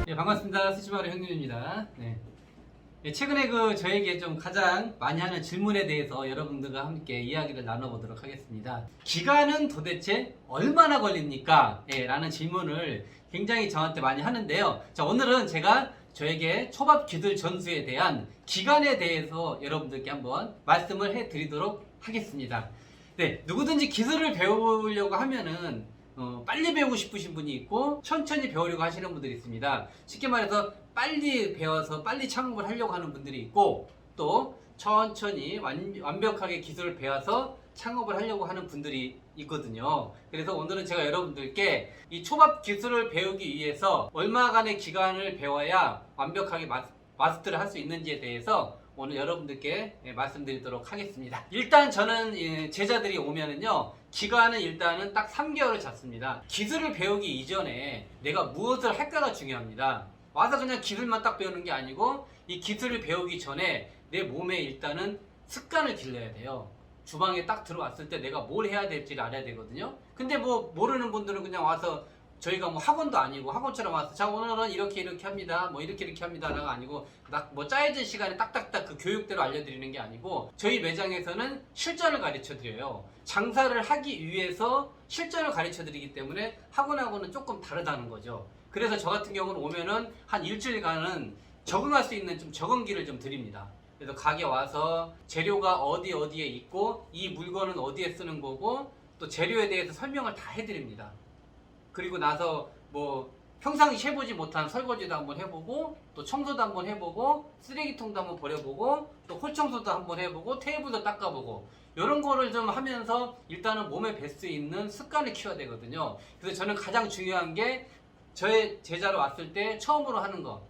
네, 반갑습니다. 스시마루 형님입니다. 네. 네, 최근에 저에게 좀 가장 많이 하는 질문에 대해서 여러분들과 함께 이야기를 나눠보도록 하겠습니다. 기간은 도대체 얼마나 걸립니까? 네, 라는 질문을 굉장히 저한테 많이 하는데요. 자, 오늘은 제가 저에게 초밥 기술 전수에 대한 기간에 대해서 여러분들께 한번 말씀을 해드리도록 하겠습니다. 네, 누구든지 기술을 배우려고 하면은 빨리 배우고 싶으신 분이 있고 천천히 배우려고 하시는 분들이 있습니다. 쉽게 말해서 빨리 배워서 빨리 창업을 하려고 하는 분들이 있고, 또 천천히 완벽하게 기술을 배워서 창업을 하려고 하는 분들이 있거든요. 그래서 오늘은 제가 여러분들께 이 초밥 기술을 배우기 위해서 얼마간의 기간을 배워야 완벽하게 마스터를 할 수 있는지에 대해서 오늘 여러분들께 말씀드리도록 하겠습니다. 일단 저는 제자들이 오면은요, 기간은 일단은 딱 3개월을 잡습니다. 기술을 배우기 이전에 내가 무엇을 할까가 중요합니다. 와서 그냥 기술만 딱 배우는 게 아니고, 이 기술을 배우기 전에 내 몸에 일단은 습관을 길러야 돼요. 주방에 딱 들어왔을 때 내가 뭘 해야 될지를 알아야 되거든요. 근데 뭐 모르는 분들은 그냥 와서, 저희가 뭐 학원도 아니고 학원처럼 와서 자 오늘은 이렇게 합니다, 뭐 이렇게 합니다가 아니고 뭐 짜여진 시간에 딱딱딱 그 교육대로 알려드리는 게 아니고, 저희 매장에서는 실전을 가르쳐 드려요. 장사를 하기 위해서 실전을 가르쳐 드리기 때문에 학원하고는 조금 다르다는 거죠. 그래서 저 같은 경우는 오면은 한 일주일간은 적응할 수 있는 좀 적응기를 좀 드립니다. 그래서 가게 와서 재료가 어디에 있고 이 물건은 어디에 쓰는 거고 또 재료에 대해서 설명을 다 해드립니다. 그리고 나서 뭐 평상시 해보지 못한 설거지도 한번 해보고, 또 청소도 한번 해보고, 쓰레기통도 한번 버려보고, 또 홀청소도 한번 해보고, 테이블도 닦아보고, 이런 거를 좀 하면서 일단은 몸에 뵐 수 있는 습관을 키워야 되거든요. 그래서 저는 가장 중요한 게, 저의 제자로 왔을 때 처음으로 하는 건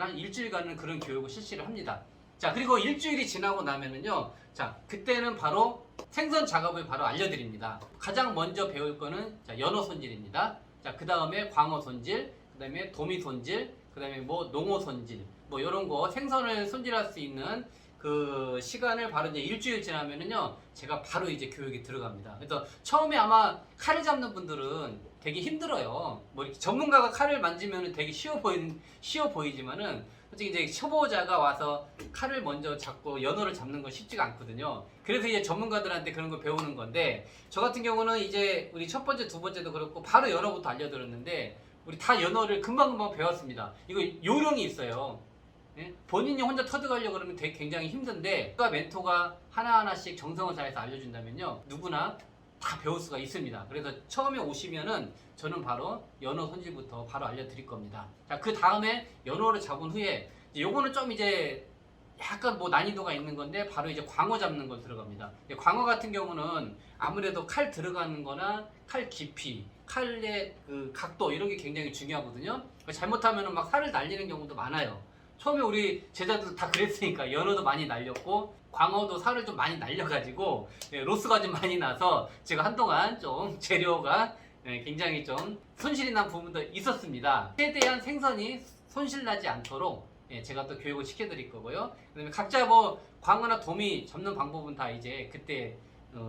한 일주일간은 그런 교육을 실시를 합니다. 자, 그리고 일주일이 지나고 나면은요, 자, 그때는 바로 생선 작업을 바로 알려드립니다. 가장 먼저 배울 거는 연어 손질입니다. 자, 그 다음에 광어 손질, 그 다음에 도미 손질, 그 다음에 뭐 농어 손질, 뭐 이런 거 생선을 손질할 수 있는 그 시간을 바로 이제 일주일 지나면은요, 제가 바로 이제 교육이 들어갑니다. 그래서 처음에 아마 칼을 잡는 분들은 되게 힘들어요. 뭐 이렇게 전문가가 칼을 만지면은 되게 쉬워 보이지만은, 솔직히 이제 초보자가 와서 칼을 먼저 잡고 연어를 잡는 건 쉽지가 않거든요. 그래서 이제 전문가들한테 그런 걸 배우는 건데, 저 같은 경우는 이제 우리 첫 번째, 두 번째도 그렇고 바로 연어부터 알려드렸는데, 우리 다 연어를 금방금방 배웠습니다. 이거 요령이 있어요. 예? 본인이 혼자 터득하려고 그러면 되게 굉장히 힘든데, 멘토가 하나하나씩 정성을 다해서 알려준다면요, 누구나 다 배울 수가 있습니다. 그래서 처음에 오시면은 저는 바로 연어 손질부터 바로 알려드릴 겁니다. 자, 그 다음에 연어를 잡은 후에 요거는 좀 이제 약간 뭐 난이도가 있는 건데, 바로 이제 광어 잡는 걸 들어갑니다. 광어 같은 경우는 아무래도 칼 들어가는 거나 칼 깊이, 칼의 그 각도, 이런 게 굉장히 중요하거든요. 잘못하면은 막 살을 날리는 경우도 많아요. 처음에 우리 제자들 다 그랬으니까 연어도 많이 날렸고 광어도 살을 좀 많이 날려가지고 로스가 좀 많이 나서 제가 한동안 좀 재료가 굉장히 좀 손실이 난 부분도 있었습니다. 최대한 생선이 손실나지 않도록 제가 또 교육을 시켜드릴 거고요. 그다음에 각자 뭐 광어나 도미 잡는 방법은 다 이제 그때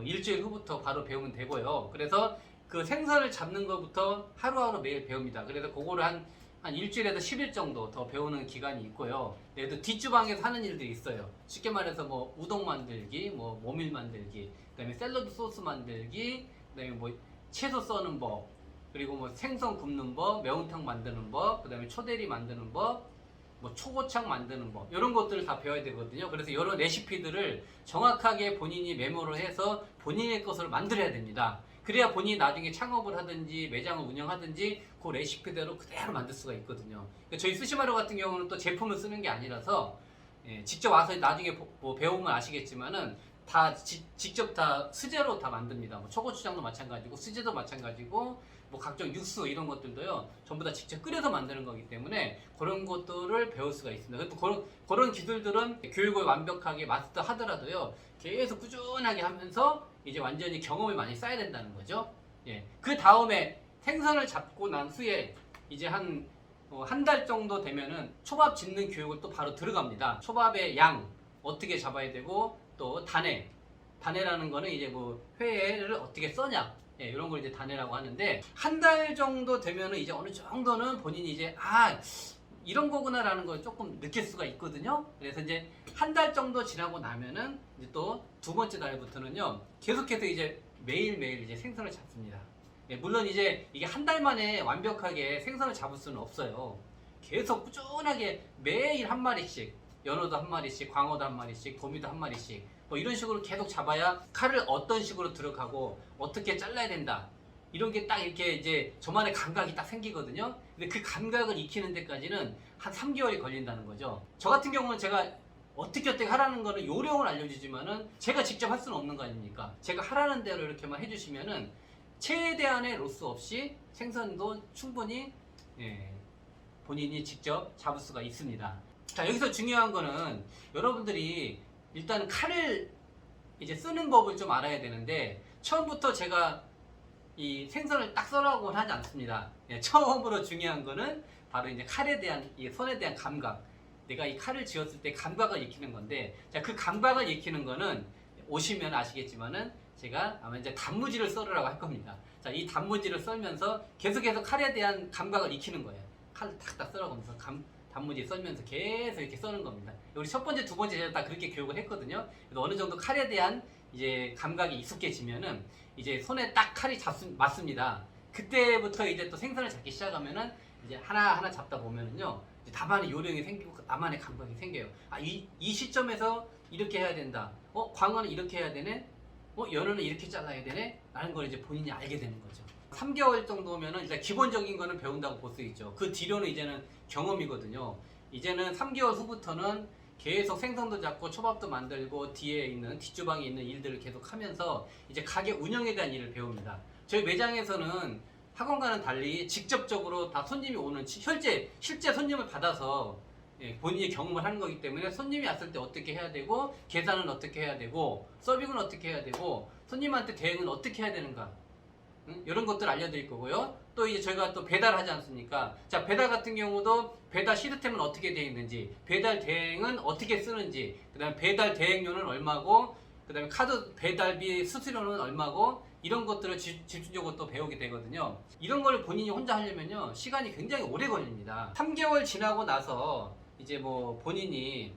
일주일 후부터 바로 배우면 되고요. 그래서 그 생선을 잡는 것부터 하루하루 매일 배웁니다. 그래서 그거를 한 일주일에서 10일 정도 더 배우는 기간이 있고요. 또 뒷주방에서 하는 일들이 있어요. 쉽게 말해서 뭐 우동 만들기, 뭐 모밀 만들기, 그다음에 샐러드 소스 만들기, 그다음에 뭐 채소 써는 법, 그리고 뭐 생선 굽는 법, 매운탕 만드는 법, 그다음에 초대리 만드는 법, 뭐 초고창 만드는 법, 이런 것들을 다 배워야 되거든요. 그래서 여러 레시피들을 정확하게 본인이 메모를 해서 본인의 것을 만들어야 됩니다. 그래야 본인이 나중에 창업을 하든지 매장을 운영하든지 그 레시피대로 그대로 만들 수가 있거든요. 그러니까 저희 스시마루 같은 경우는 또 제품을 쓰는 게 아니라서, 직접 와서 나중에 뭐 배우면 아시겠지만은 다 직접 다 수제로 다 만듭니다. 뭐 초고추장도 마찬가지고 수제도 마찬가지고 뭐 각종 육수 이런 것들도요, 전부 다 직접 끓여서 만드는 거기 때문에 그런 것들을 배울 수가 있습니다. 그런 기술들은 교육을 완벽하게 마스터 하더라도요, 계속 꾸준하게 하면서 이제 완전히 경험을 많이 쌓아야 된다는 거죠. 그 다음에 생선을 잡고 난 후에 이제 한 달 정도 되면은 초밥 짓는 교육을 또 바로 들어갑니다. 초밥의 양 어떻게 잡아야 되고, 또 단회라는 거는 이제 뭐 회를 어떻게 써냐, 예, 이런 걸 이제 단회라고 하는데, 한 달 정도 되면은 이제 어느 정도는 본인이 이제 이런 거구나라는 걸 조금 느낄 수가 있거든요. 그래서 이제 한 달 정도 지나고 나면은 이제 또 두 번째 달부터는요, 계속해서 이제 매일매일 이제 생선을 잡습니다. 예, 물론 이제 이게 한 달 만에 완벽하게 생선을 잡을 수는 없어요. 계속 꾸준하게 매일 한 마리씩, 연어도 한 마리씩, 광어도 한 마리씩, 도미도 한 마리씩, 뭐 이런 식으로 계속 잡아야 칼을 어떤 식으로 들어가고 어떻게 잘라야 된다, 이런 게 딱 이렇게 이제 저만의 감각이 딱 생기거든요. 근데 그 감각을 익히는 데까지는 한 3개월이 걸린다는 거죠. 저 같은 경우는 제가 어떻게 하라는 거는 요령을 알려주지만은 제가 직접 할 수는 없는 거 아닙니까? 제가 하라는 대로 이렇게만 해주시면은 최대한의 로스 없이 생선도 충분히, 예, 본인이 직접 잡을 수가 있습니다. 자, 여기서 중요한 거는 여러분들이 일단 칼을 이제 쓰는 법을 좀 알아야 되는데, 처음부터 제가 이 생선을 딱 썰라고는 하지 않습니다. 예, 처음으로 중요한 거는 바로 이제 칼에 대한, 이 손에 대한 감각. 내가 이 칼을 쥐었을 때 감각을 익히는 건데, 자, 그 감각을 익히는 거는 오시면 아시겠지만은 제가 아마 이제 단무지를 썰으라고 할 겁니다. 자, 이 단무지를 썰면서 계속해서 칼에 대한 감각을 익히는 거예요. 칼을 탁탁 썰어가면서 단무지 썰면서 계속 이렇게 써는 겁니다. 우리 첫 번째, 두 번째 제가 다 그렇게 교육을 했거든요. 그래서 어느 정도 칼에 대한 이제 감각이 익숙해지면은 이제 손에 딱 칼이 맞습니다. 그때부터 이제 또 생선을 잡기 시작하면은 이제 하나하나 잡다 보면은요, 이제 나만의 요령이 생기고 나만의 감각이 생겨요. 이 시점에서 이렇게 해야 된다. 광어는 이렇게 해야 되네. 연어는 이렇게 잘라야 되네. 라는 걸 이제 본인이 알게 되는 거죠. 3개월 정도면은 일단 기본적인 거는 배운다고 볼 수 있죠. 그 뒤로는 이제는 경험이거든요. 이제는 3개월 후부터는 계속 생선도 잡고 초밥도 만들고 뒤에 있는, 뒷주방에 있는 일들을 계속 하면서 이제 가게 운영에 대한 일을 배웁니다. 저희 매장에서는 학원과는 달리 직접적으로 다 손님이 오는, 실제 손님을 받아서, 예, 본인이 경험을 하는 거기 때문에 손님이 왔을 때 어떻게 해야 되고, 계산은 어떻게 해야 되고, 서빙은 어떻게 해야 되고, 손님한테 대응은 어떻게 해야 되는가, 이런 것들 알려드릴 거고요. 또 이제 저희가 또 배달하지 않습니까? 자, 배달 같은 경우도 배달 시스템은 어떻게 되어 있는지, 배달 대행은 어떻게 쓰는지, 그 다음에 배달 대행료는 얼마고, 그 다음에 카드 배달비 수수료는 얼마고, 이런 것들을 집중적으로 또 배우게 되거든요. 이런 걸 본인이 혼자 하려면요, 시간이 굉장히 오래 걸립니다. 3개월 지나고 나서 이제 뭐 본인이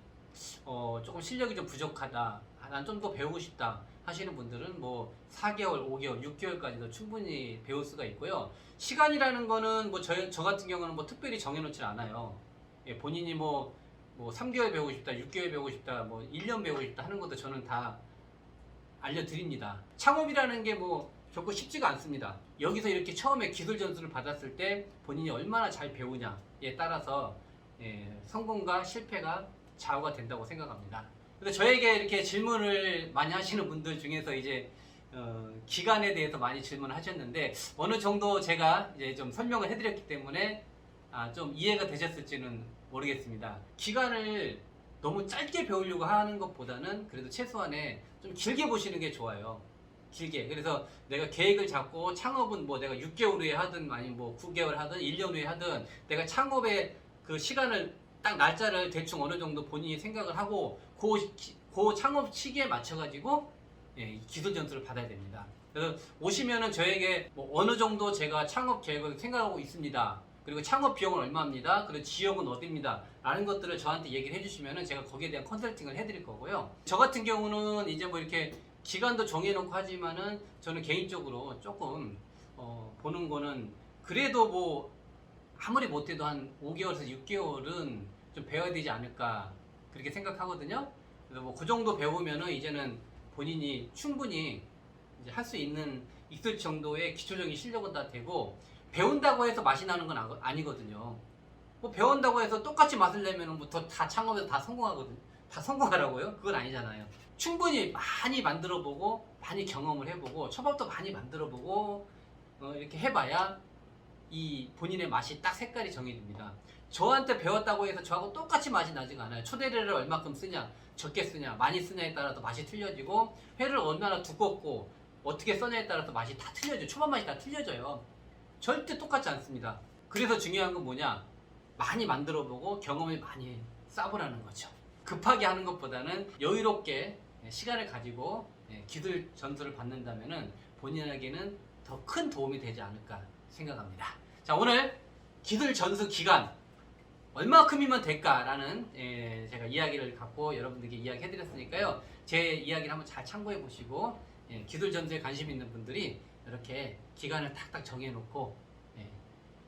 조금 실력이 좀 부족하다, 난 좀 더 배우고 싶다 하시는 분들은 뭐 4개월, 5개월, 6개월까지도 충분히 배울 수가 있고요. 시간이라는 거는 뭐 저 같은 경우는 뭐 특별히 정해놓질 않아요. 예, 본인이 뭐 3개월 배우고 싶다, 6개월 배우고 싶다, 뭐 1년 배우고 싶다 하는 것도 저는 다 알려드립니다. 창업이라는 게 뭐 결코 쉽지가 않습니다. 여기서 이렇게 처음에 기술 전수를 받았을 때 본인이 얼마나 잘 배우냐에 따라서, 예, 성공과 실패가 좌우가 된다고 생각합니다. 그래서 저에게 이렇게 질문을 많이 하시는 분들 중에서 이제 기간에 대해서 많이 질문을 하셨는데, 어느 정도 제가 이제 좀 설명을 해드렸기 때문에 좀 이해가 되셨을지는 모르겠습니다. 기간을 너무 짧게 배우려고 하는 것보다는 그래도 최소한에 좀 길게 보시는 게 좋아요. 길게. 그래서 내가 계획을 잡고 창업은 뭐 내가 6개월 후에 하든 아니면 뭐 9개월 하든 1년 후에 하든, 내가 창업의 그 시간을 딱 날짜를 대충 어느 정도 본인이 생각을 하고 그 창업 시기에 맞춰가지고, 예, 기술 전수를 받아야 됩니다. 그래서 오시면은 저에게 뭐 어느 정도 제가 창업 계획을 생각하고 있습니다. 그리고 창업 비용은 얼마입니다. 그리고 지역은 어디입니다. 라는 것들을 저한테 얘기를 해주시면은 제가 거기에 대한 컨설팅을 해드릴 거고요. 저 같은 경우는 이제 뭐 이렇게 기간도 정해놓고 하지만은 저는 개인적으로 조금 보는 거는 그래도 뭐 아무리 못해도 한 5개월에서 6개월은 좀 배워야 되지 않을까, 그렇게 생각하거든요. 그래서 뭐 그 정도 배우면은 이제는 본인이 충분히 이제 할 수 있을 정도의 기초적인 실력은 다 되고, 배운다고 해서 맛이 나는 건 아니거든요. 뭐 배운다고 해서 똑같이 맛을 내면은 뭐 다 창업에서 다 성공하거든요. 다 성공하라고요? 그건 아니잖아요. 충분히 많이 만들어보고, 많이 경험을 해보고, 초밥도 많이 만들어보고, 이렇게 해봐야 이 본인의 맛이 딱 색깔이 정해집니다. 저한테 배웠다고 해서 저하고 똑같이 맛이 나지가 않아요. 초대회를 얼마큼 쓰냐, 적게 쓰냐, 많이 쓰냐에 따라서 맛이 틀려지고, 회를 얼마나 두껍고 어떻게 써냐에 따라서 맛이 다 틀려져요. 초밥 맛이 다 틀려져요. 절대 똑같지 않습니다. 그래서 중요한 건 뭐냐, 많이 만들어보고 경험을 많이 쌓으라는 거죠. 급하게 하는 것보다는 여유롭게 시간을 가지고 기술 전수를 받는다면은 본인에게는 더 큰 도움이 되지 않을까 생각합니다. 자, 오늘 기술 전수 기간 얼마큼이면 될까라는 제가 이야기를 갖고 여러분들께 이야기해 드렸으니까요. 제 이야기를 한번 잘 참고해 보시고 기술 전수에 관심 있는 분들이 이렇게 기간을 탁탁 정해 놓고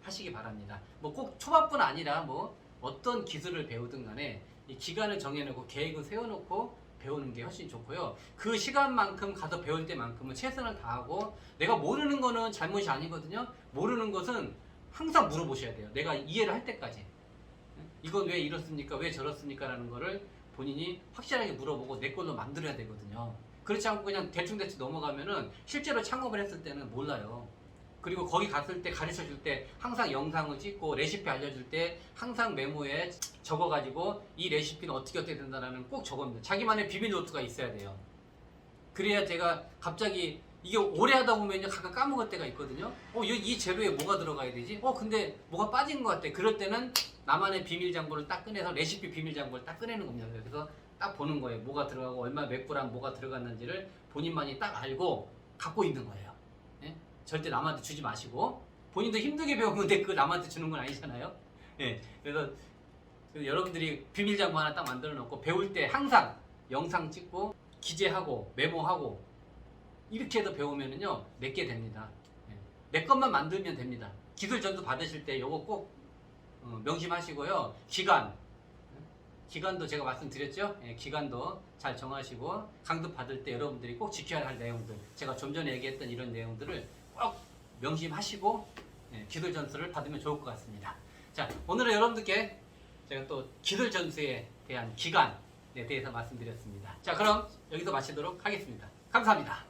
하시기 바랍니다. 뭐 꼭 초밥뿐 아니라 뭐 어떤 기술을 배우든 간에 이 기간을 정해 놓고 계획을 세워 놓고 배우는 게 훨씬 좋고요. 그 시간만큼 가서 배울 때만큼은 최선을 다하고, 내가 모르는 거는 잘못이 아니거든요. 모르는 것은 항상 물어보셔야 돼요. 내가 이해를 할 때까지. 이건 왜 이렇습니까? 왜 저렇습니까? 라는 거를 본인이 확실하게 물어보고 내 걸로 만들어야 되거든요. 그렇지 않고 그냥 대충대충 넘어가면은 실제로 창업을 했을 때는 몰라요. 그리고 거기 갔을 때 가르쳐 줄 때 항상 영상을 찍고 레시피 알려줄 때 항상 메모에 적어가지고 이 레시피는 어떻게 된다는 꼭 적어놓습니다. 자기만의 비밀 노트가 있어야 돼요. 그래야 제가 갑자기 이게 오래 하다 보면요 가끔 까먹을 때가 있거든요. 이 재료에 뭐가 들어가야 되지? 근데 뭐가 빠진 것 같아. 그럴 때는 나만의 비밀 장부를 딱 꺼내서 레시피 비밀 장부를 딱 꺼내는 겁니다. 그래서 딱 보는 거예요. 뭐가 들어가고 얼마 몇 그램 뭐가 들어갔는지를 본인만이 딱 알고 갖고 있는 거예요. 예? 절대 남한테 주지 마시고, 본인도 힘들게 배우는데 그 남한테 주는 건 아니잖아요. 예. 그래서 여러분들이 비밀 장부 하나 딱 만들어 놓고 배울 때 항상 영상 찍고 기재하고 메모하고 이렇게 해서 배우면은요 내게 됩니다. 내 것만 만들면 됩니다. 기술 전수 받으실 때 요거 꼭 명심하시고요. 기간도 제가 말씀드렸죠. 기간도 잘 정하시고, 강습 받을 때 여러분들이 꼭 지켜야 할 내용들, 제가 좀 전에 얘기했던 이런 내용들을 꼭 명심하시고 기술 전수를 받으면 좋을 것 같습니다. 자, 오늘은 여러분들께 제가 또 기술 전수에 대한 기간에 대해서 말씀드렸습니다. 자, 그럼 여기서 마치도록 하겠습니다. 감사합니다.